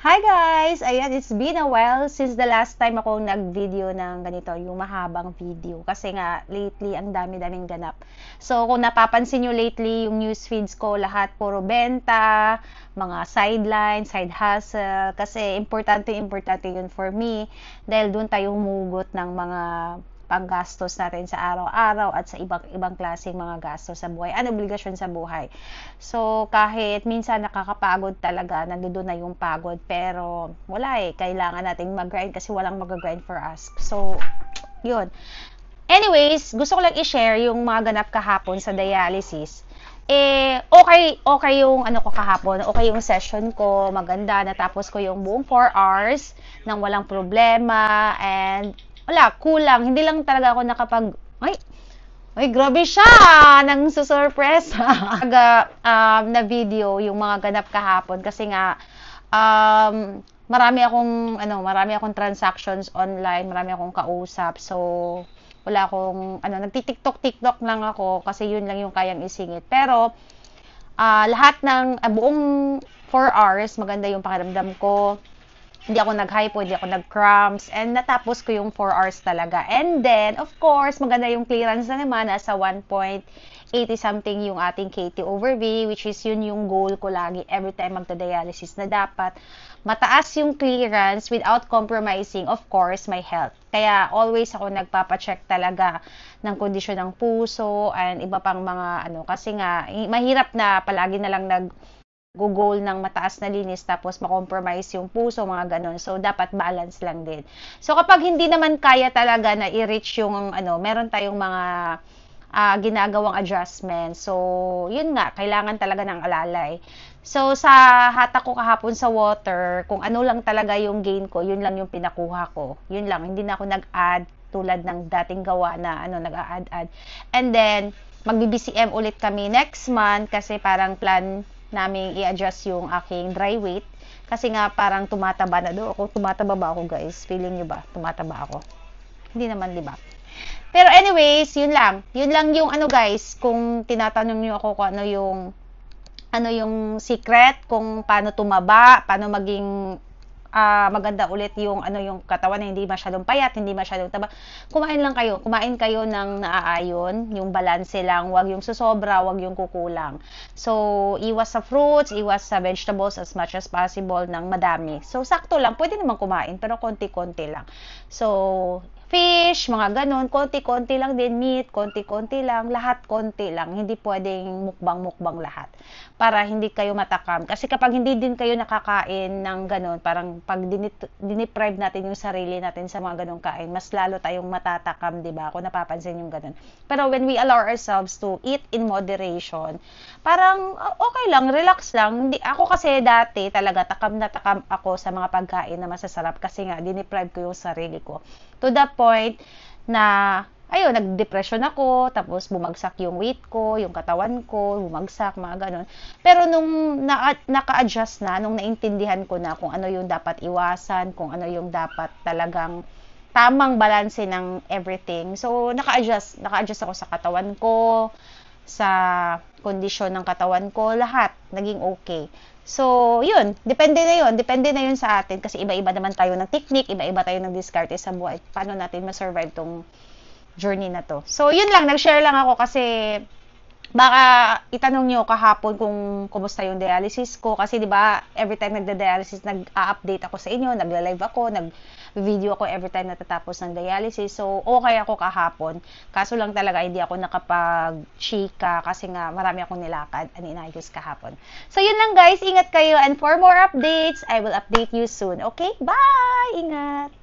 Hi guys! Ayan, it's been a while since the last time ako nag-video ng ganito, yung mahabang video. Kasi nga, lately, ang dami-daming ganap. So, kung napapansin nyo lately, yung news feeds ko, lahat puro benta, mga sideline, side hustle. Kasi, importante yun for me. Dahil dun tayo humugot ng mga panggastos natin sa araw-araw at sa ibang klaseng mga gastos sa buhay, obligasyon sa buhay. So, kahit minsan nakakapagod talaga, nandoon na yung pagod, pero wala kailangan nating mag-grind kasi walang mag-grind for us. So, yun. Anyways, gusto ko lang i-share yung mga ganap kahapon sa dialysis. Okay yung ano ko kahapon, okay yung session ko, maganda, natapos ko yung buong 4 hours nang walang problema, and wala, kulang. Hindi lang talaga ako ay, grabe siya! Nang susurpresa. Na video yung mga ganap kahapon kasi nga, marami akong transactions online, marami akong kausap. So, wala akong, nagti-TikTok lang ako kasi yun lang yung kayang isingit. Pero, lahat ng buong 4 hours, maganda yung pakiramdam ko. Hindi ako nag-hypo, hindi ako nag-cramps, and natapos ko yung 4 hours talaga. And then, of course, maganda yung clearance na naman, nasa 1.80 something yung ating KT over V, which is yun yung goal ko lagi every time magda-dialysis, na dapat mataas yung clearance without compromising, of course, my health. Kaya always ako nagpapacheck talaga ng kondisyon ng puso and iba pang mga kasi nga mahirap na palagi na lang goal ng mataas na linis tapos makompromise yung puso, mga ganon. So, dapat balance lang din. So, kapag hindi naman kaya talaga na i-reach yung meron tayong mga ginagawang adjustment. So, yun nga, kailangan talaga ng alalay. So, sa hatak ko kahapon sa water, kung ano lang talaga yung gain ko, yun lang yung pinakuha ko. Yun lang, hindi na ako nag-add tulad ng dating gawa na nag-a-add. And then, mag-BBCM ulit kami next month kasi parang plan namin i-adjust yung aking dry weight. Kasi nga parang tumataba na do ako. Tumataba ba ako, guys? Feeling nyo ba? Tumataba ako? Hindi naman, di ba? Pero anyways, yun lang. Yun lang yung guys, kung tinatanong nyo ako kung ano yung secret, kung paano tumaba, paano maging maganda ulit yung yung katawan na hindi masyadong payat, hindi masyadong taba. Kumain kayo ng naaayon, yung balanse lang, wag yung susobra, wag yung kukulang. So, iwas sa fruits, iwas sa vegetables as much as possible ng madami. So, sakto lang, pwede naman kumain, pero konti-konti lang. So, fish, mga ganun, konti-konti lang din, meat, konti-konti lang, lahat konti lang, hindi pwedeng mukbang-mukbang lahat, para hindi kayo matakam. Kasi kapag hindi din kayo nakakain ng ganun, parang pag diniprive natin yung sarili natin sa mga ganung kain, mas lalo tayong matatakam, diba? Kung napapansin yung ganun. Pero when we allow ourselves to eat in moderation, parang okay lang, relax lang. Ako kasi dati talaga takam na takam ako sa mga pagkain na masasarap kasi nga diniprive ko yung sarili ko. To the point na ayun, nag-depression ako, tapos bumagsak yung weight ko, yung katawan ko, bumagsak, mga ganun. Pero nung naka-adjust na, nung naintindihan ko na kung ano yung dapat iwasan, kung ano yung dapat talagang tamang balanse ng everything. So, naka-adjust ako sa katawan ko, sa kondisyon ng katawan ko, lahat naging okay. So, yun, depende na yun sa atin kasi iba-iba naman tayo ng technique, iba-iba tayo ng diskarte sa buhay. Paano natin ma-survive tong journey na to. So, yun lang, nag-share lang ako kasi baka itanong nyo kahapon kung kumusta yung dialysis ko kasi 'di ba every time nagda-dialysis nag-a-update ako sa inyo, nagla-live ako, nag-video ako every time natatapos ng dialysis. So okay ako kahapon. Kaso lang talaga hindi ako nakapag-chika kasi nga marami akong nilakad and inayos kahapon. So yun lang guys, ingat kayo and for more updates, I will update you soon. Okay? Bye! Ingat!